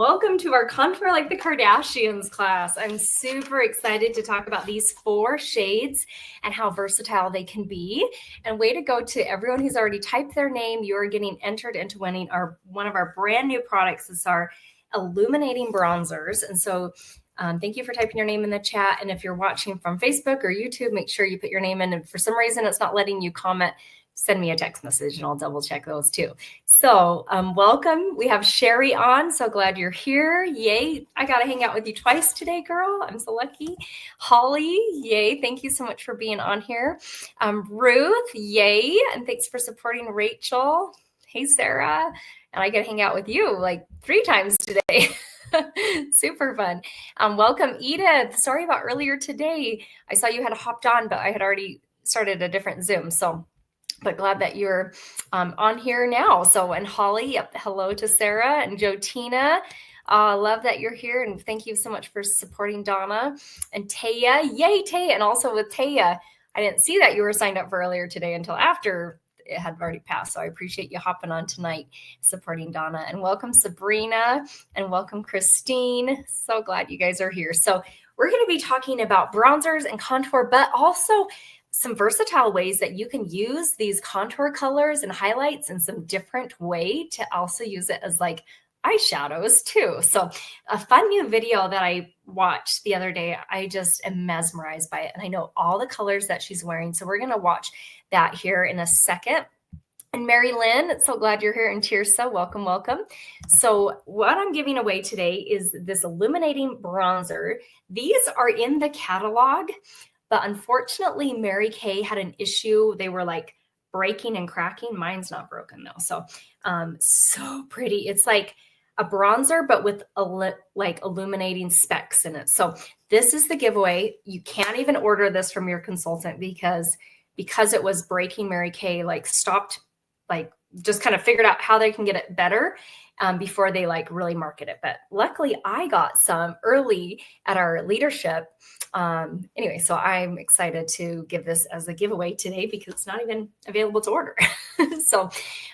Welcome to our Contour Like the Kardashians class. I'm super excited to talk about these 4 shades and how versatile they can be. And way to go to everyone who's already typed their name. You are getting entered into winning one of our brand new products. It's our illuminating bronzers. And so thank you for typing your name in the chat. And if you're watching from Facebook or YouTube, make sure you put your name in. And for some reason, it's not letting you comment, send me a text message and I'll double check those too. So welcome. We have Sherry on. So glad you're here. Yay. I got to hang out with you twice today, girl. I'm so lucky. Holly, yay. Thank you so much for being on here. Ruth, yay. And thanks for supporting Rachel. Hey, Sarah. And I get to hang out with you like 3 times today. Super fun. Welcome, Edith. Sorry about earlier today. I saw you had hopped on, but I had already started a different Zoom. But glad that you're on here now. So, and Holly, yep, hello to Sarah and Jotina. Love that you're here. And thank you so much for supporting Donna and Taya. Yay, Taya. And also with Taya, I didn't see that you were signed up for earlier today until after it had already passed. So I appreciate you hopping on tonight, supporting Donna. And welcome, Sabrina. And welcome, Christine. So glad you guys are here. So we're going to be talking about bronzers and contour, but also some versatile ways that you can use these contour colors and highlights in some different way to also use it as like eyeshadows too. So a fun new video that I watched the other day, I just am mesmerized by it. And I know all the colors that she's wearing. So we're going to watch that here in a second. And Mary Lynn, so glad you're here. And Tirsa, welcome, welcome. So what I'm giving away today is this illuminating bronzer. These are in the catalog. But unfortunately, Mary Kay had an issue. They were like breaking and cracking. Mine's not broken though. So, so pretty. It's like a bronzer, but with like illuminating specks in it. So this is the giveaway. You can't even order this from your consultant because it was breaking. Mary Kay like stopped, like just kind of figured out how they can get it better before they like really market it. But luckily I got some early at our leadership. Anyway, so I'm excited to give this as a giveaway today because it's not even available to order. So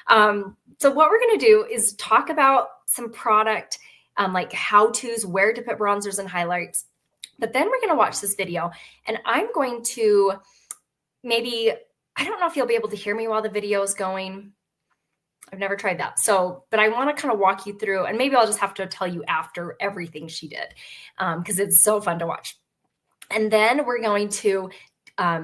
what we're going to do is talk about some product, like how-tos, where to put bronzers and highlights. But then we're going to watch this video and I'm going to I don't know if you'll be able to hear me while the video is going. I've never tried that. But I want to kind of walk you through, and maybe I'll just have to tell you after everything she did because it's so fun to watch. And then we're going to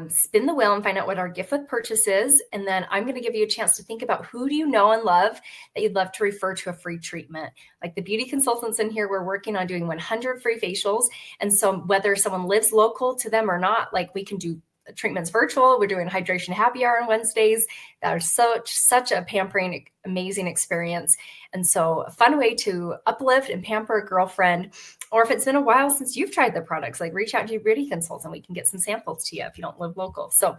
spin the wheel and find out what our gift with purchase is. And then I'm going to give you a chance to think about who do you know and love that you'd love to refer to a free treatment. Like the beauty consultants in here, we're working on doing 100 free facials. And so whether someone lives local to them or not, like we can do treatments virtual. We're doing hydration happy hour on Wednesdays. That are such a pampering, amazing experience. And so a fun way to uplift and pamper a girlfriend. Or if it's been a while since you've tried the products, like reach out to your beauty consultant. We can get some samples to you if you don't live local. So,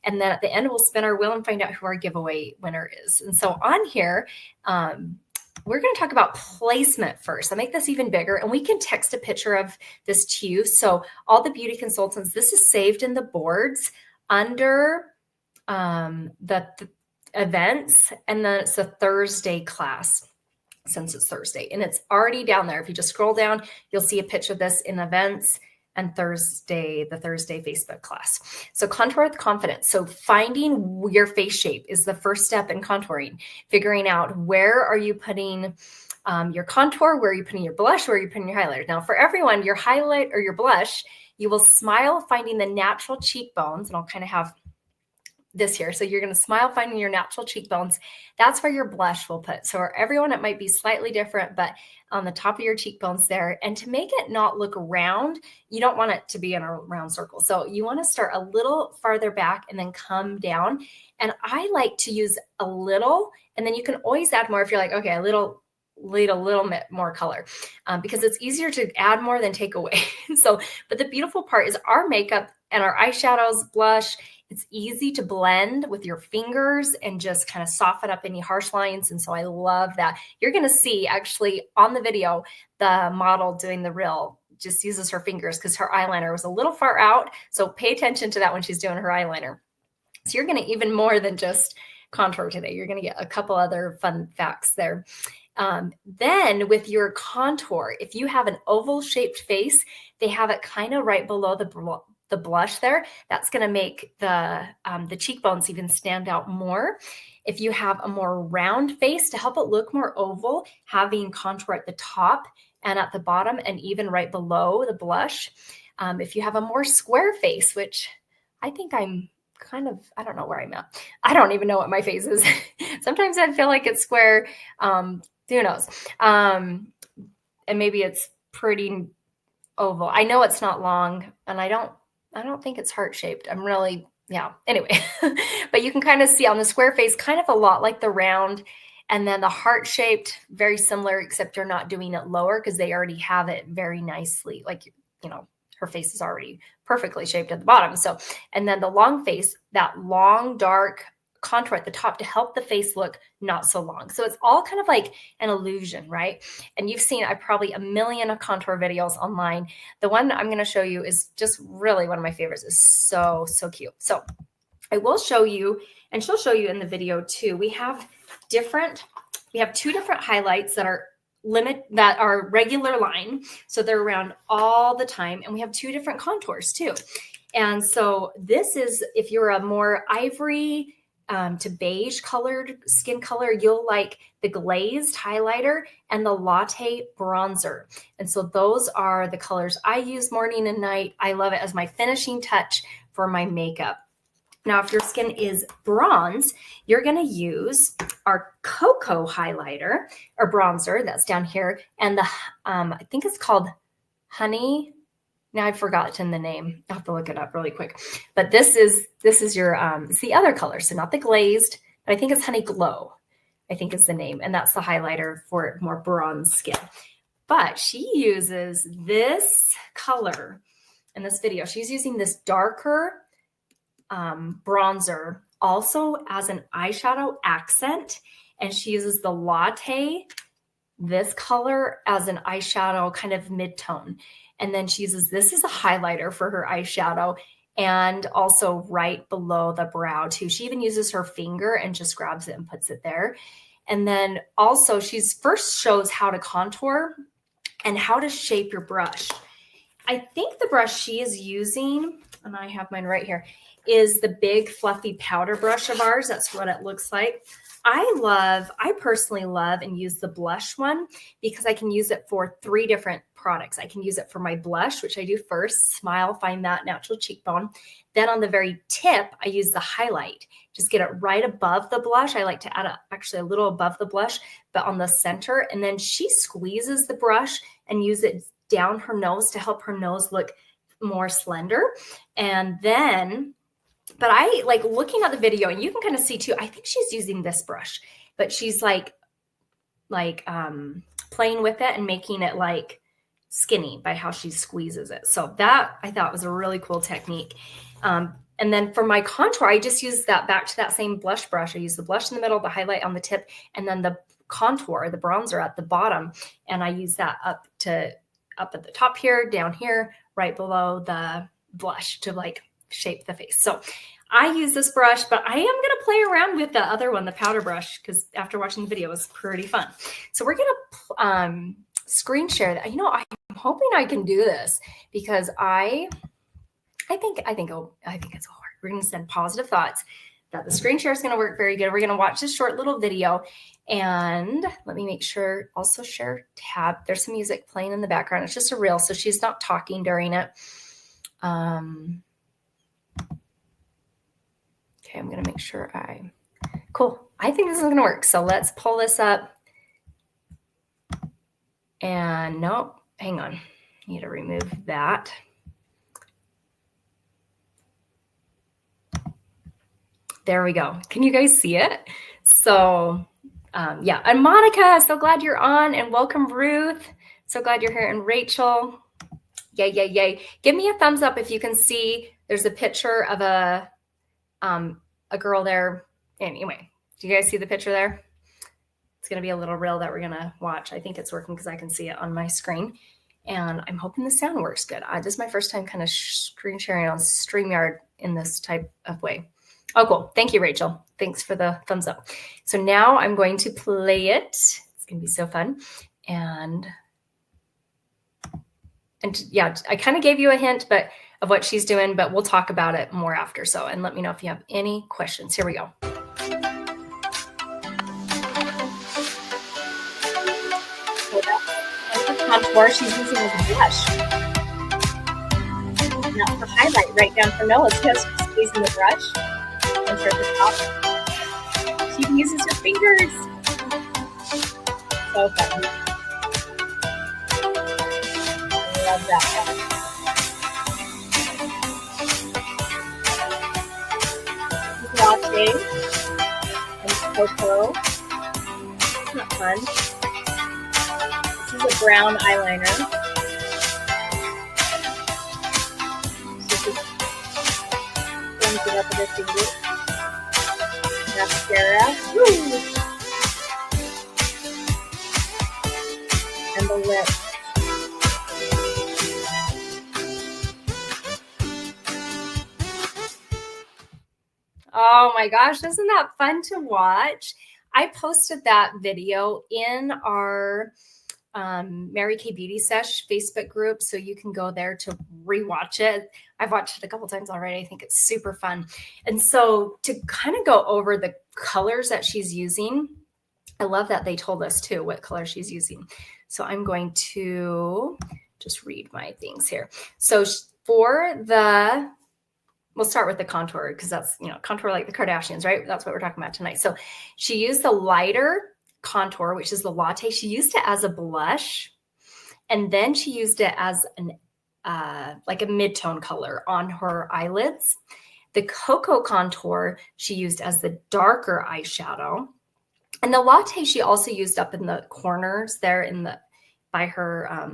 and then at the end, we'll spin our wheel and find out who our giveaway winner is. And so on here, we're going to talk about placement first. I'll make this even bigger and we can text a picture of this to you. So all the beauty consultants, this is saved in the boards under the events. And then it's a Thursday class since it's Thursday and it's already down there. If you just scroll down, you'll see a picture of this in events and the Thursday Facebook class. So contour with confidence. So finding your face shape is the first step in contouring, figuring out where are you putting your contour, where are you putting your blush, where are you putting your highlighter. Now for everyone, your highlight or your blush, you will smile finding the natural cheekbones, and I'll kind of have this here. So you're going to smile finding your natural cheekbones. That's where your blush will put. So for everyone, it might be slightly different, but on the top of your cheekbones there. And to make it not look round, you don't want it to be in a round circle. So you want to start a little farther back and then come down. And I like to use a little, and then you can always add more if you're like, okay, need a little bit more color because it's easier to add more than take away. But the beautiful part is our makeup and our eyeshadows, blush, it's easy to blend with your fingers and just kind of soften up any harsh lines. And so I love that. You're going to see actually on the video, the model doing the reel just uses her fingers because her eyeliner was a little far out. So pay attention to that when she's doing her eyeliner. So you're going to even more than just contour today. You're going to get a couple other fun facts there. Then with your contour, if you have an oval shaped face, they have it kind of right below the blush there. That's going to make the cheekbones even stand out more. If you have a more round face, to help it look more oval, having contour at the top and at the bottom and even right below the blush. If you have a more square face, which I think I'm kind of, I don't know where I'm at. I don't even know what my face is. Sometimes I feel like it's square. Who knows? And maybe it's pretty oval. I know it's not long, and I don't think it's heart shaped. I'm really, yeah. Anyway, but you can kind of see on the square face, kind of a lot like the round, and then the heart shaped, very similar, except you're not doing it lower because they already have it very nicely. Like, her face is already perfectly shaped at the bottom. So, and then the long face, that long, dark contour at the top to help the face look not so long. So it's all kind of like an illusion, right? And you've seen probably a million contour videos online. The one I'm going to show you is just really one of my favorites. It's so cute. So I will show you, and she'll show you in the video too. We have two different highlights that are regular line. So they're around all the time. And we have two different contours too. And so this is, if you're a more ivory to beige colored skin color, you'll like the glazed highlighter and the latte bronzer. And so those are the colors I use morning and night. I love it as my finishing touch for my makeup. Now, if your skin is bronze, you're going to use our cocoa highlighter or bronzer that's down here. And I think it's called Honey. Now I've forgotten the name. I'll have to look it up really quick. But this is your, it's the other color. So not the glazed, but I think it's Honey Glow, I think is the name. And that's the highlighter for more bronze skin. But she uses this color in this video. She's using this darker bronzer also as an eyeshadow accent. And she uses the latte, this color, as an eyeshadow kind of mid-tone. And then she uses this as a highlighter for her eyeshadow and also right below the brow too. She even uses her finger and just grabs it and puts it there. And then also she's first shows how to contour and how to shape your brush. I think the brush she is using, and I have mine right here, is the big fluffy powder brush of ours. That's what it looks like. I personally love and use the blush one because I can use it for 3 different products. I can use it for my blush, which I do first, smile, find that natural cheekbone. Then on the very tip, I use the highlight. Just get it right above the blush. I like to add actually a little above the blush, but on the center. And then she squeezes the brush and use it down her nose to help her nose look more slender. And then, but I like looking at the video, and you can kind of see too, I think she's using this brush, but she's like playing with it and making it like skinny by how she squeezes it. So that I thought was a really cool technique. And then for my contour, I just use that back to that same blush brush. I use the blush in the middle, the highlight on the tip, and then the contour, the bronzer at the bottom. And I use that up at the top here, down here, right below the blush to like shape the face. So I use this brush, but I am going to play around with the other one, the powder brush, because after watching the video, it was pretty fun. So we're going to screen share that. I'm hoping I can do this because I think it'll work. We're going to send positive thoughts that the screen share is going to work very good. We're going to watch this short little video, and let me make sure also share tab. There's some music playing in the background. It's just a reel, so she's not talking during it. Okay, I'm going to make sure cool. I think this is going to work. So let's pull this up. And nope, hang on. Need to remove that. There we go. Can you guys see it? So yeah. And Monica, so glad you're on, and welcome Ruth. So glad you're here. And Rachel, yay, yay, yay. Give me a thumbs up if you can see. There's a picture of a girl there. Anyway, do you guys see the picture there? It's going to be a little reel that we're going to watch. I think it's working because I can see it on my screen. And I'm hoping the sound works good. This is my first time kind of screen sharing on StreamYard in this type of way. Oh, cool. Thank you, Rachel. Thanks for the thumbs up. So now I'm going to play it. It's going to be so fun. And yeah, I kind of gave you a hint of what she's doing, but we'll talk about it more after. So, and let me know if you have any questions. Here we go. So that's the contour she's using as a blush. Now for highlight, right down her nose, just squeezing the brush and at the top. She uses her fingers. So fun. I love that one. Latte and cocoa. It's not fun. This is a brown eyeliner. So just brings it up with her fingers. Mascara. Woo! And the lip. Oh my gosh, isn't that fun to watch? I posted that video in our Mary Kay Beauty Sesh Facebook group, so you can go there to rewatch it. I've watched it a couple times already. I think it's super fun. And so to kind of go over the colors that she's using, I love that they told us too what color she's using. So I'm going to just read my things here. So for the we'll start with the contour because that's, contour like the Kardashians, right? That's what we're talking about tonight. So she used the lighter contour, which is the latte. She used it as a blush, and then she used it as an like a mid-tone color on her eyelids. The cocoa contour she used as the darker eyeshadow, and the latte she also used up in the corners there by her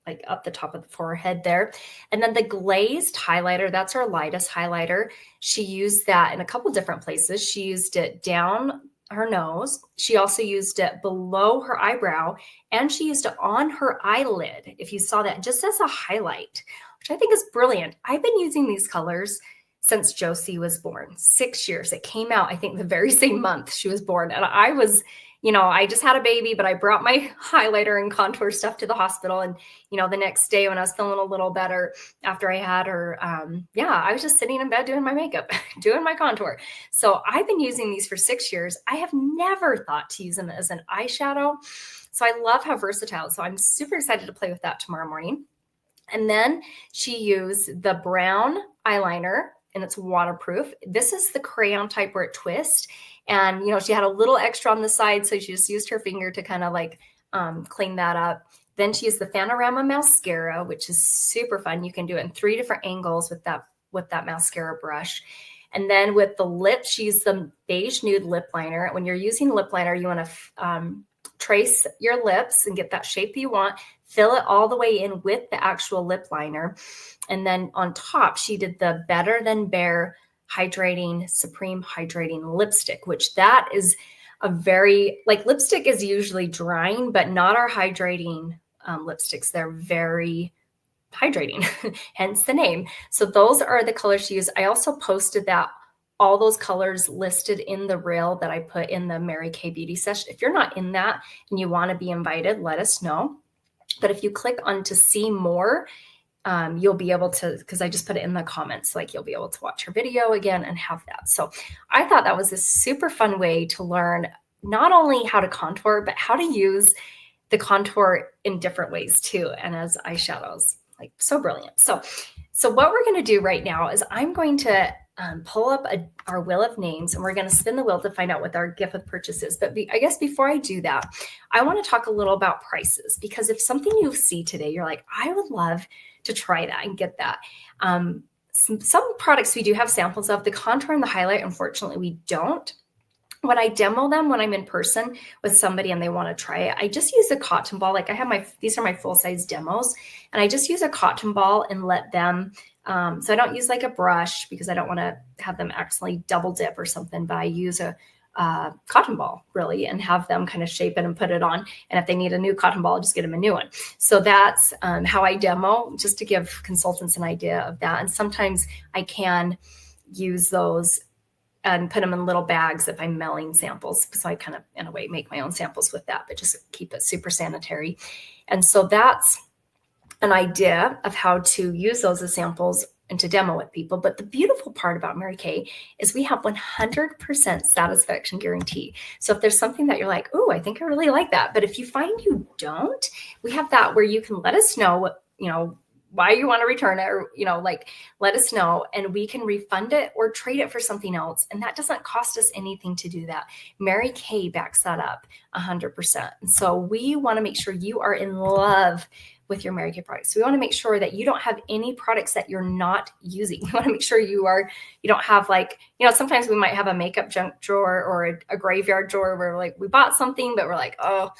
like up the top of the forehead there. And then the glazed highlighter, that's our lightest highlighter. She used that in a couple different places. She used it down her nose. She also used it below her eyebrow, and she used it on her eyelid. If you saw that, just as a highlight, which I think is brilliant. I've been using these colors since Josie was born, 6 years. It came out, I think, the very same month she was born. And I was, I just had a baby, but I brought my highlighter and contour stuff to the hospital. And, the next day when I was feeling a little better after I had her, I was just sitting in bed doing my makeup, doing my contour. So I've been using these for 6 years. I have never thought to use them as an eyeshadow. So I love how versatile. So I'm super excited to play with that tomorrow morning. And then she used the brown eyeliner, and it's waterproof. This is the crayon type where it twists. And, she had a little extra on the side, so she just used her finger to kind of like clean that up. Then she used the Panorama mascara, which is super fun. You can do it in 3 different angles with that mascara brush. And then with the lips, she used the beige nude lip liner. When you're using lip liner, you want to trace your lips and get that shape that you want. Fill it all the way in with the actual lip liner. And then on top, she did the Better Than Bare Supreme Hydrating Lipstick, which that is a very, lipstick is usually drying, but not our hydrating lipsticks. They're very hydrating, hence the name. So those are the colors she used. I also posted all those colors listed in the reel that I put in the Mary Kay Beauty Sesh. If you're not in that and you want to be invited, let us know. But if you click on to see more, you'll be able to, because I just put it in the comments, you'll be able to watch her video again and have that. So I thought that was a super fun way to learn not only how to contour, but how to use the contour in different ways too, and as eyeshadows. So brilliant. So what we're going to do right now is I'm going to pull up our wheel of names, and we're going to spin the wheel to find out what our gift with purchase is. But I guess before I do that, I want to talk a little about prices, because if something you see today, you're like, I would love to try that and get that. Some products we do have samples of. The contour and the highlight, unfortunately, we don't. When I demo them, when I'm in person with somebody and they want to try it, I just use a cotton ball. These are my full-size demos, and I just use a cotton ball and let them, so I don't use a brush because I don't want to have them accidentally double dip or something, but I use a cotton ball really and have them kind of shape it and put it on. And if they need a new cotton ball, I'll just get them a new one. So that's how I demo, just to give consultants an idea of that. And sometimes I can use those and put them in little bags if I'm mailing samples. So I kind of, in a way, make my own samples with that, but just keep it super sanitary. And so that's an idea of how to use those as samples and to demo with people. But the beautiful part about Mary Kay is we have 100% satisfaction guarantee. So if there's something that you're like, oh, I think I really like that, but if you find you don't, we have that where you can let us know what, why you want to return it, or, like, let us know, and we can refund it or trade it for something else. And that doesn't cost us anything to do that. Mary Kay backs that up 100%. And so we want to make sure you are in love with your Mary Kay products. So we want to make sure that you don't have any products that you're not using. We want to make sure you don't have, like, sometimes we might have a makeup junk drawer or a graveyard drawer where, like, we bought something, but we're like, oh,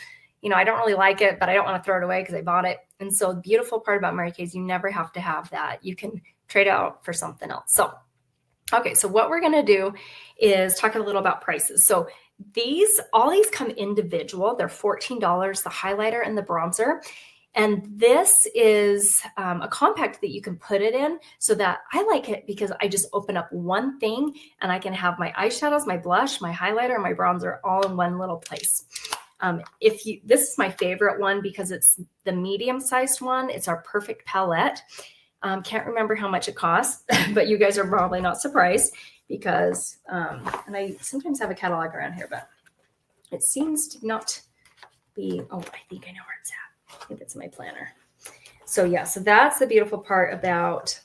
I don't really like it, but I don't want to throw it away because I bought it. And so the beautiful part about Mary Kay is you never have to have that. You can trade out for something else. So, okay. So what we're going to do is talk a little about prices. So all these come individual. They're $14, the highlighter and the bronzer. And this is a compact that you can put it in, so that I like it because I just open up one thing and I can have my eyeshadows, my blush, my highlighter, and my bronzer all in one little place. This is my favorite one because it's the medium-sized one. It's our perfect palette. Can't remember how much it costs, but you guys are probably not surprised because, and I sometimes have a catalog around here, but it seems to not be, I think I know where it's at. I think it's in my planner. So yeah, so that's the beautiful part about,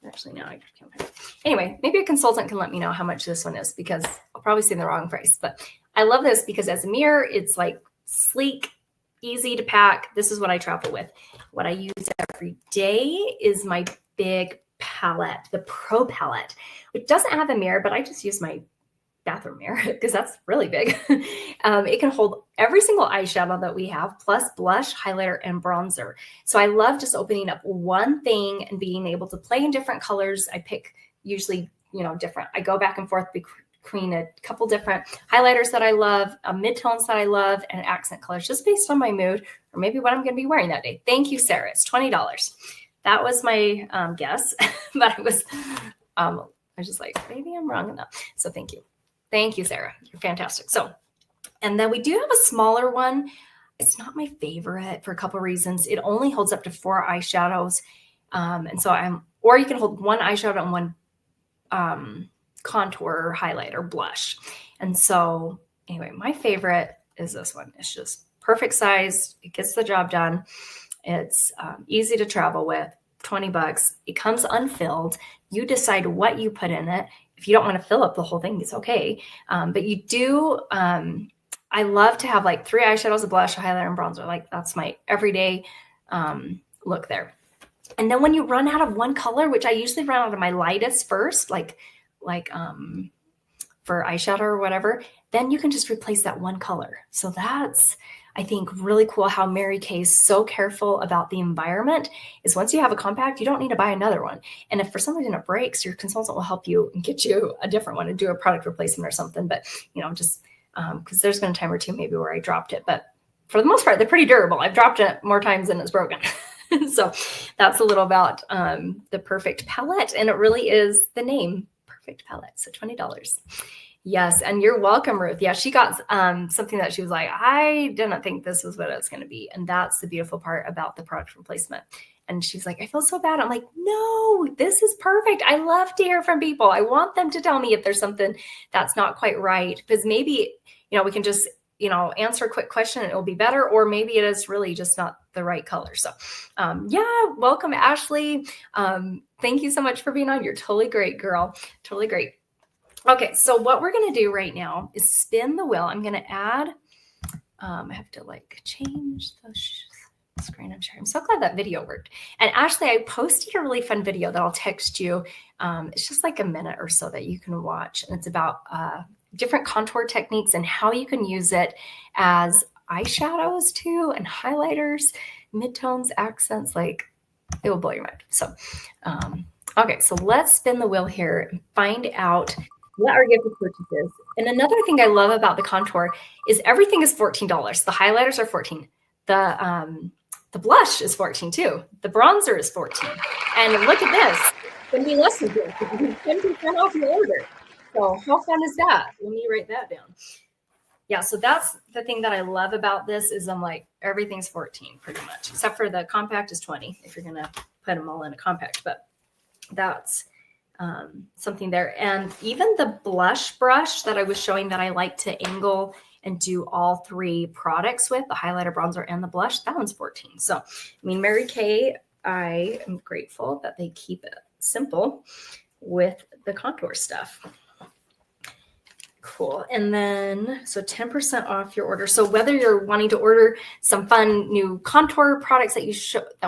actually, no, I can't find it. Anyway, maybe a consultant can let me know how much this one is because I'll probably say the wrong price, but I love this because as a mirror, it's like sleek, easy to pack. This is what I travel with. What I use every day is my big palette, the Pro palette. It doesn't have a mirror, but I just use my bathroom mirror because that's really big. It can hold every single eyeshadow that we have, plus blush, highlighter, and bronzer. So I love just opening up one thing and being able to play in different colors. I pick usually, different. I go back and forth between a couple different highlighters that I love, midtones that I love, and accent colors just based on my mood or maybe what I'm going to be wearing that day. Thank you, Sarah. It's $20. That was my guess, but I was just like, maybe I'm wrong enough. So thank you. Thank you, Sarah. You're fantastic. So, and then we do have a smaller one. It's not my favorite for a couple of reasons. It only holds up to 4 eyeshadows. And so or you can hold one eyeshadow and one contour, highlighter, blush. And so anyway, my favorite is this one. It's just perfect size. It gets the job done. It's easy to travel with, $20. It comes unfilled. You decide what you put in it. If you don't want to fill up the whole thing, it's okay. But you do, I love to have like 3 eyeshadows, a blush, a highlighter, and bronzer. Like that's my everyday look there. And then when you run out of one color, which I usually run out of my lightest first, like for eyeshadow or whatever, then you can just replace that one color. So that's, I think, really cool how Mary Kay is so careful about the environment is once you have a compact, you don't need to buy another one. And if for some reason it breaks, your consultant will help you and get you a different one and do a product replacement or something. But, just because there's been a time or two maybe where I dropped it. But for the most part, they're pretty durable. I've dropped it more times than it's broken. So that's a little about the perfect palette. And it really is the name, perfect palette. So $20. Yes. And you're welcome, Ruth. Yeah. She got something that she was like, I didn't think this was what it's going to be. And that's the beautiful part about the product replacement. And she's like, I feel so bad. I'm like, no, this is perfect. I love to hear from people. I want them to tell me if there's something that's not quite right, because maybe, we can just, answer a quick question and it'll be better. Or maybe it is really just not the right color. So welcome, Ashley. Thank you so much for being on. You're totally great, girl. Totally great. Okay, so what we're going to do right now is spin the wheel. I'm going to add, I have to change the screen I'm sharing. I'm so glad that video worked. And Ashley, I posted a really fun video that I'll text you. It's just like a minute or so that you can watch. And it's about different contour techniques and how you can use it as eyeshadows too, and highlighters, midtones, accents, it will blow your mind. So, okay, so let's spin the wheel here and find out what our gift of purchase is. And another thing I love about the contour is everything is $14. The highlighters are $14. The blush is $14 too. The bronzer is $14. And look at this. It's going to be less than $10% off your order. So how fun is that? Let me write that down. Yeah, so that's the thing that I love about this is I'm like, everything's 14 pretty much, except for the compact is 20 if you're going to put them all in a compact. But that's something there. And even the blush brush that I was showing that I like to angle and do all 3 products with, the highlighter, bronzer, and the blush, that one's 14. So, I mean, Mary Kay, I am grateful that they keep it simple with the contour stuff. Cool. And then, so 10% off your order. So whether you're wanting to order some fun new contour products that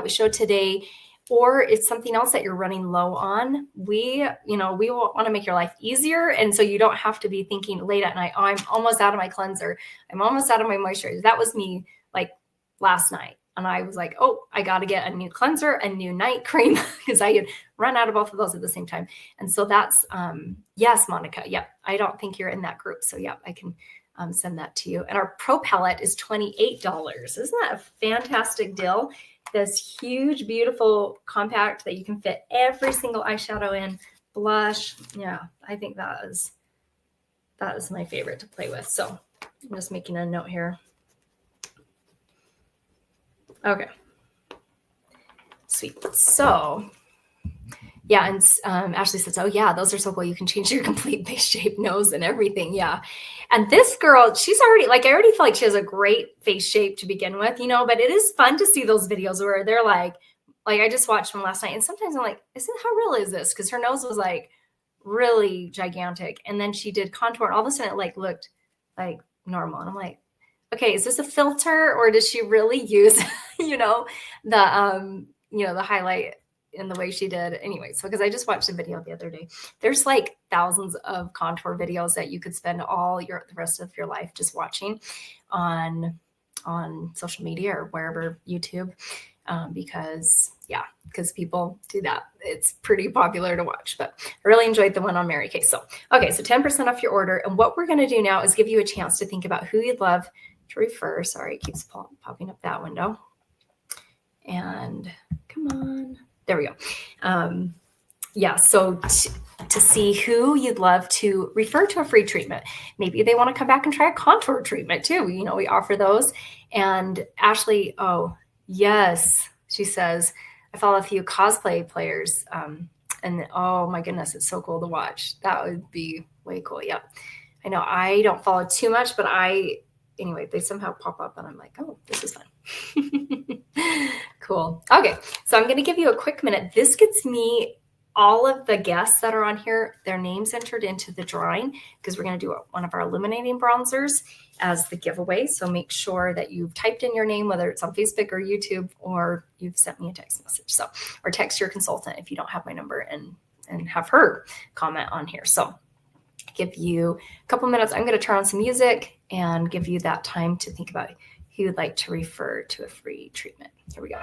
we showed today, or it's something else that you're running low on, we want to make your life easier. And so you don't have to be thinking late at night, oh, I'm almost out of my cleanser. I'm almost out of my moisturizer. That was me like last night. And I was like, oh, I got to get a new cleanser, a new night cream, because I had run out of both of those at the same time. And so that's, yes, Monica. Yep. I don't think you're in that group. So yeah, I can send that to you. And our Pro palette is $28. Isn't that a fantastic deal? This huge, beautiful compact that you can fit every single eyeshadow in, blush. Yeah, I think that is my favorite to play with. So I'm just making a note here. Okay. Sweet. So yeah, and Ashley says, oh yeah, those are so cool. You can change your complete face shape, nose, and everything. Yeah. And this girl, she's already, like, I already feel like she has a great face shape to begin with, but it is fun to see those videos where they're like I just watched one last night, and sometimes I'm like, how real is this? Because her nose was like really gigantic. And then she did contour, and all of a sudden it like looked like normal. And I'm like, okay, is this a filter, or does she really use, the highlight in the way she did anyway? So, because I just watched a video the other day, there's like thousands of contour videos that you could spend the rest of your life just watching on social media or wherever, YouTube, because people do that. It's pretty popular to watch, but I really enjoyed the one on Mary Kay. So, okay, so 10% off your order. And what we're going to do now is give you a chance to think about who you'd love to refer. Sorry, it keeps popping up that window. And come on. There we go. So to see who you'd love to refer to a free treatment. Maybe they want to come back and try a contour treatment too. We offer those. And Ashley, oh, yes, she says, I follow a few cosplay players. And oh my goodness, it's so cool to watch. That would be way cool. Yep. I know I don't follow too much, but they somehow pop up and I'm like, oh, this is fun. Cool. Okay. So I'm going to give you a quick minute. This gets me all of the guests that are on here, their names entered into the drawing, because we're going to do one of our illuminating bronzers as the giveaway. So make sure that you've typed in your name, whether it's on Facebook or YouTube, or you've sent me a text message. Or text your consultant if you don't have my number and have her comment on here. So give you a couple minutes. I'm going to turn on some music and give you that time to think about who you'd like to refer to a free treatment. Here we go.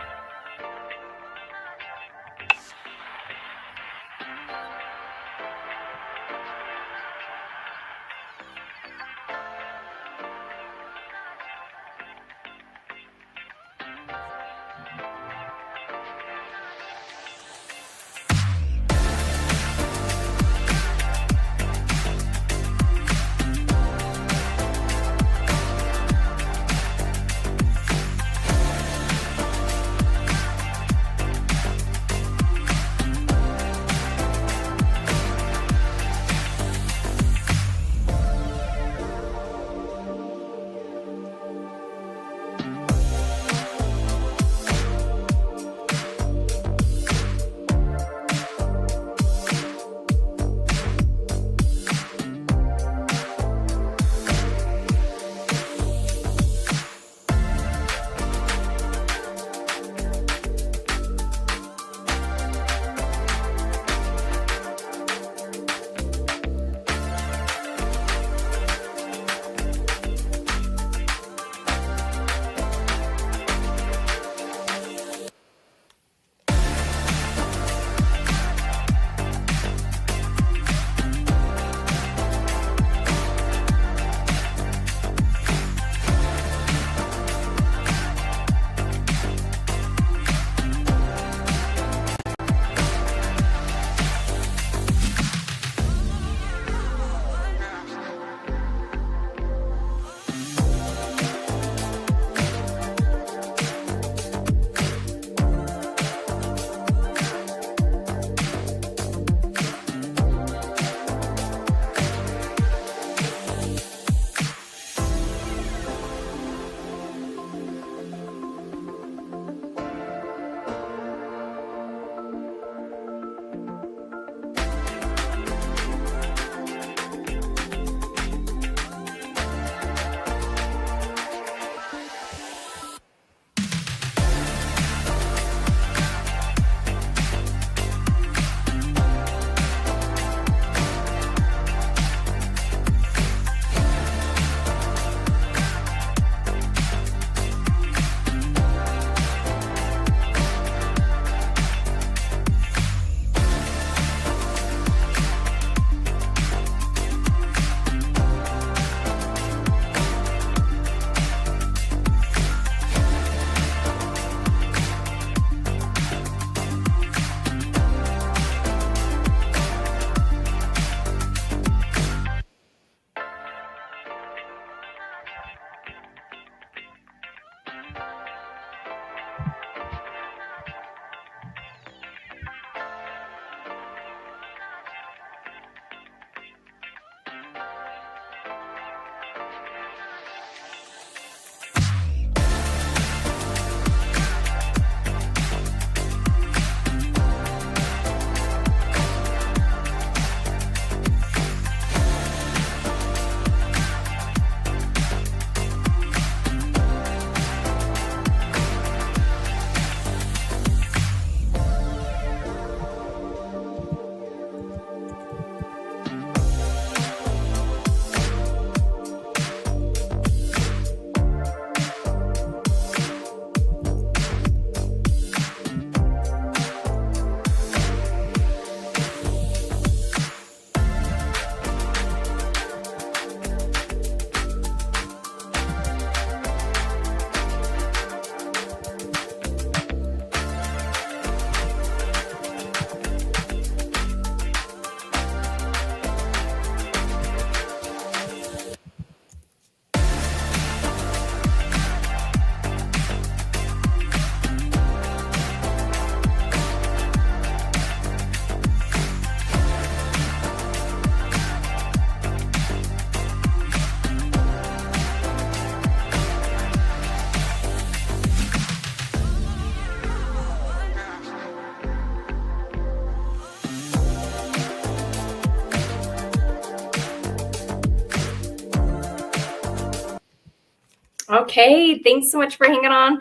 Okay, thanks so much for hanging on.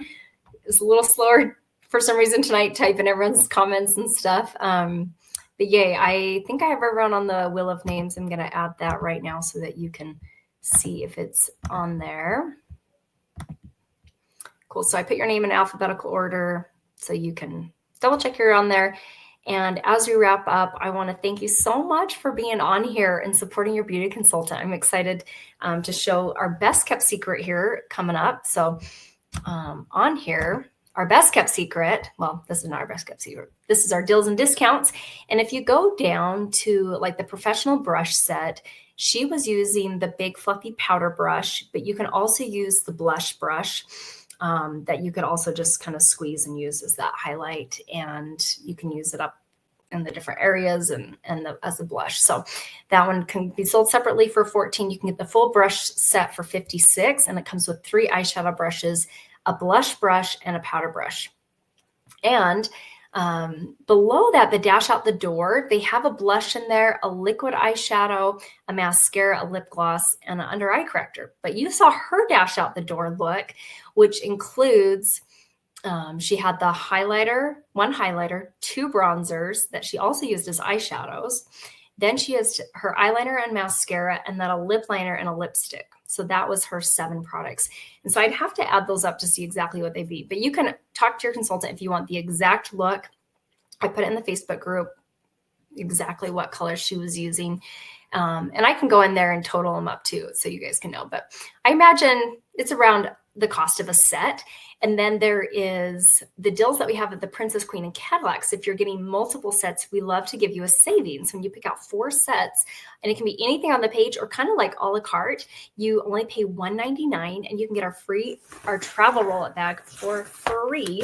It's a little slower for some reason tonight, typing everyone's comments and stuff. But yay, I think I have everyone on the wheel of names. I'm going to add that right now so that you can see if it's on there. Cool. So I put your name in alphabetical order so you can double check you're on there. And as we wrap up, I want to thank you so much for being on here and supporting your beauty consultant. I'm excited to show our best kept secret here coming up. So on here, our best kept secret, well, this is not our best kept secret. This is our deals and discounts. And if you go down to like the professional brush set, she was using the big fluffy powder brush, but you can also use the blush brush. That you could also just kind of squeeze and use as that highlight, and you can use it up in the different areas and as a blush. So that one can be sold separately for $14. You can get the full brush set for $56, and it comes with 3 eyeshadow brushes, a blush brush, and a powder brush. And below that, the Dash Out the Door, they have a blush in there, a liquid eyeshadow, a mascara, a lip gloss, and an under eye corrector. But you saw her Dash Out the Door look, which includes, she had the highlighter, 1 highlighter, 2 bronzers that she also used as eyeshadows. Then she has her eyeliner and mascara, and then a lip liner and a lipstick. So that was her 7 products. And so I'd have to add those up to see exactly what they'd be. But you can talk to your consultant if you want the exact look. I put it in the Facebook group, exactly what colors she was using. And I can go in there and total them up too, so you guys can know. But I imagine it's around the cost of a set. And then there is the deals that we have at the Princess, Queen, and Cadillacs. If you're getting multiple sets, we love to give you a savings. When you pick out 4 sets, and it can be anything on the page or kind of like a la carte, you only pay $199, and you can get our travel roll-up bag for free.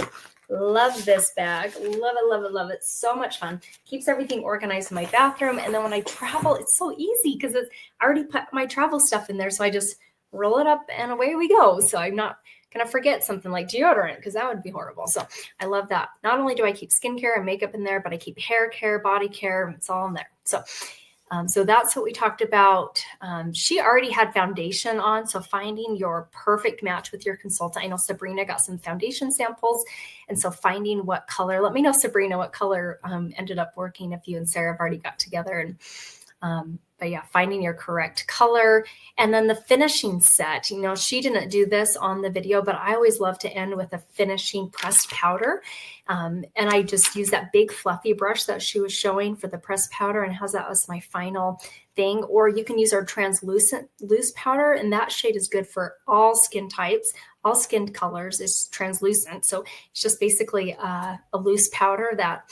Love this bag. Love it, love it, love it. So much fun. Keeps everything organized in my bathroom. And then when I travel, it's so easy because I already put my travel stuff in there. So I just roll it up and away we go. So I'm not going to forget something like deodorant because that would be horrible. So I love that. Not only do I keep skincare and makeup in there, but I keep hair care, body care. It's all in there. So that's what we talked about. She already had foundation on, so finding your perfect match with your consultant. I know Sabrina got some foundation samples, and so finding what color. Let me know, Sabrina, what color ended up working if you and Sarah have already got together. And but yeah, finding your correct color. And then the finishing set. You know, she didn't do this on the video, but I always love to end with a finishing pressed powder. And I just use that big fluffy brush that she was showing for the pressed powder and has that as my final thing. Or you can use our translucent loose powder, and that shade is good for all skin types, all skin colors. It's translucent. So it's just basically a loose powder that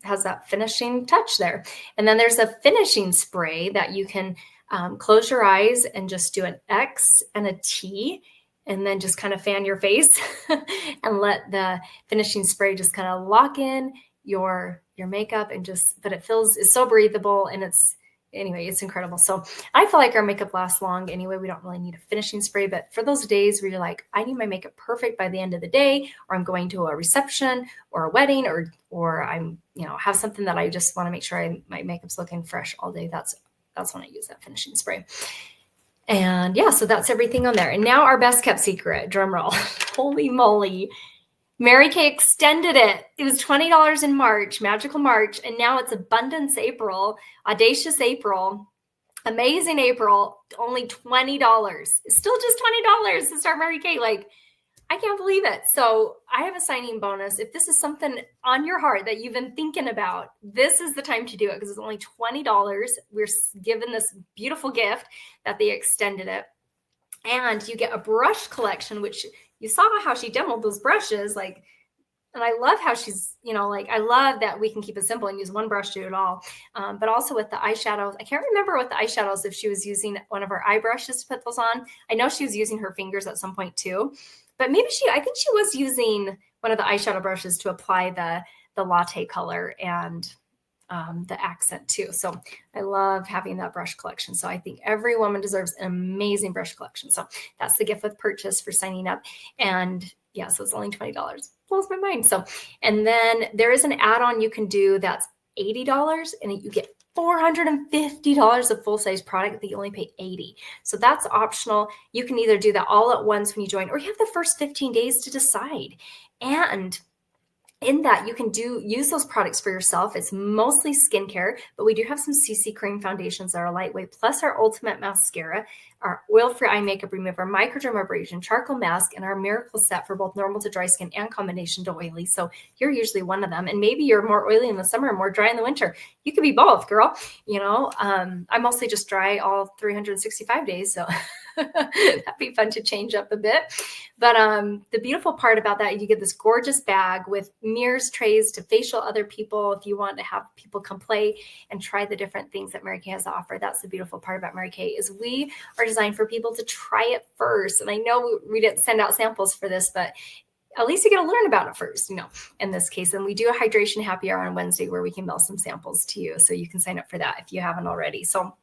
has that finishing touch there. And then there's a finishing spray that you can close your eyes and just do an X and a T, and then just kind of fan your face and let the finishing spray just kind of lock in your makeup and but it's so breathable, and it's incredible. So I feel like our makeup lasts long anyway. We don't really need a finishing spray, but for those days where you're like, I need my makeup perfect by the end of the day, or I'm going to a reception or a wedding, or I'm, have something that I just want to make sure my makeup's looking fresh all day. That's when I use that finishing spray. And yeah, so that's everything on there. And now our best kept secret, drum roll. Holy moly. Mary Kay extended it. It was $20 in March, magical March, and now it's Abundance April, Audacious April, Amazing April, only $20. It's still just $20 to start Mary Kay. Like, I can't believe it. So I have a signing bonus. If this is something on your heart that you've been thinking about, this is the time to do it because it's only $20. We're given this beautiful gift that they extended it. And you get a brush collection, which you saw how she demoed those brushes. And I love how she's, I love that we can keep it simple and use one brush to do it all. But also with the eyeshadows, I can't remember with the eyeshadows if she was using one of her eye brushes to put those on. I know she was using her fingers at some point too. But maybe I think she was using one of the eyeshadow brushes to apply the latte color and the accent too. So I love having that brush collection. So I think every woman deserves an amazing brush collection. So that's the gift with purchase for signing up. And yeah, so it's only $20. Blows my mind. So, and then there is an add-on you can do that's $80, and you get $450 of full-size product that you only pay $80. So that's optional. You can either do that all at once when you join, or you have the first 15 days to decide. And in that, you can use those products for yourself. It's mostly skincare, but we do have some CC cream foundations that are lightweight, plus our ultimate mascara, our oil-free eye makeup remover, microdermabrasion, charcoal mask, and our miracle set for both normal to dry skin and combination to oily. So you're usually one of them, and maybe you're more oily in the summer and more dry in the winter. You could be both, girl. I mostly just dry all 365 days, so that'd be fun to change up a bit. But the beautiful part about that, you get this gorgeous bag with mirrors, trays to facial other people if you want to have people come play and try the different things that Mary Kay has to offer. That's the beautiful part about Mary Kay, is we are designed for people to try it first. And I know we didn't send out samples for this, but at least you get to learn about it first, in this case. And we do a hydration happy hour on Wednesday where we can mail some samples to you. So you can sign up for that if you haven't already. So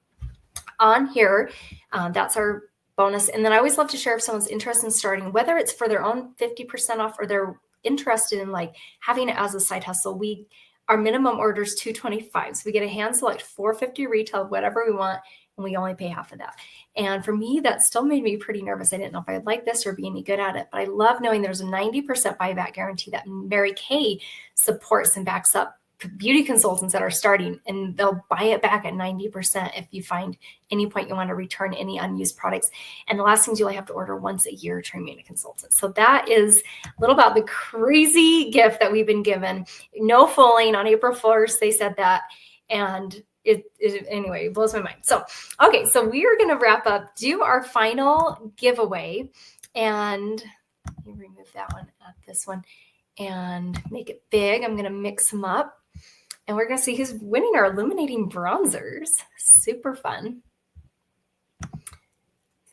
on here, that's our bonus. And then I always love to share if someone's interested in starting, whether it's for their own 50% off or they're interested in like having it as a side hustle. Our minimum order is $225. So we get a hand select $450 retail, whatever we want, and we only pay half of that. And for me, that still made me pretty nervous. I didn't know if I'd like this or be any good at it, but I love knowing there's a 90% buyback guarantee that Mary Kay supports and backs up beauty consultants that are starting, and they'll buy it back at 90% if you find any point you want to return any unused products. And the last thing is you only have to order once a year to remain a consultant. So that is a little about the crazy gift that we've been given. No fooling on April 1st. They said that. And anyway, it blows my mind. So, okay. So we are going to wrap up, do our final giveaway, and let me remove that one, add this one, and make it big. I'm going to mix them up. And we're going to see who's winning our illuminating bronzers. Super fun. So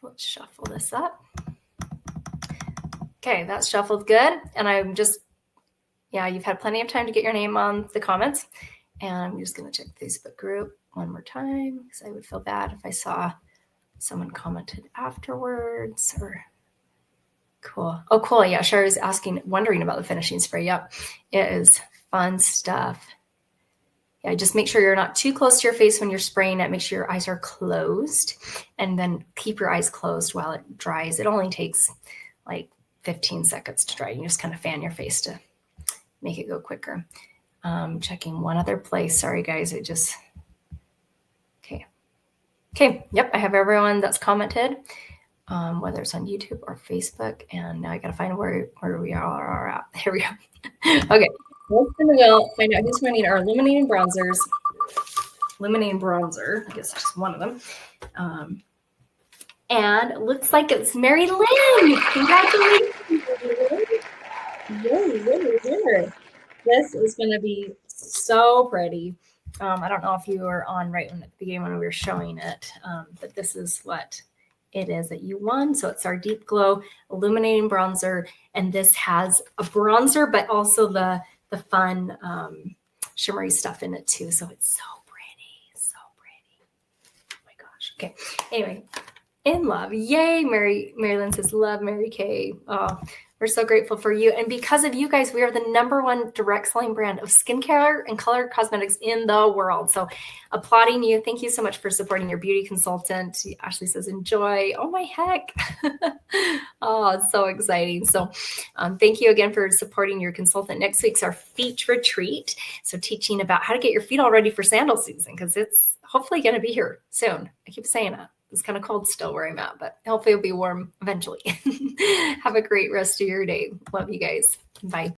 let's shuffle this up. Okay, that's shuffled good. And I'm just, you've had plenty of time to get your name on the comments. And I'm just going to check the Facebook group one more time, because I would feel bad if I saw someone commented afterwards. Or cool. Oh, cool. Yeah, Sherry's wondering about the finishing spray. Yep, it is fun stuff. Yeah, just make sure you're not too close to your face when you're spraying it. Make sure your eyes are closed, and then keep your eyes closed while it dries. It only takes like 15 seconds to dry. You just kind of fan your face to make it go quicker. Checking one other place. Sorry, guys. Okay. Yep, I have everyone that's commented, whether it's on YouTube or Facebook. And now I got to find where we are at. Here we go. Okay. Let's find out who's winning our illuminating bronzers. Illuminating bronzer, I guess just one of them. And it looks like it's Mary Lynn. Congratulations. Yay. This is going to be so pretty. I don't know if you were on right at the beginning when we were showing it, but this is what it is that you won. So it's our Deep Glow Illuminating Bronzer, and this has a bronzer, but also the fun shimmery stuff in it too. So it's so pretty. Oh my gosh. Okay. Anyway, in love. Yay. Mary Lynn says, love Mary Kay. Oh, we're so grateful for you. And because of you guys, we are the #1 direct selling brand of skincare and color cosmetics in the world. So applauding you. Thank you so much for supporting your beauty consultant. Ashley says, enjoy. Oh my heck. Oh, it's so exciting. So thank you again for supporting your consultant. Next week's our feet retreat. So teaching about how to get your feet all ready for sandal season, because it's hopefully going to be here soon. I keep saying that. It's kind of cold still where I'm at, but hopefully it'll be warm eventually. Have a great rest of your day. Love you guys. Bye.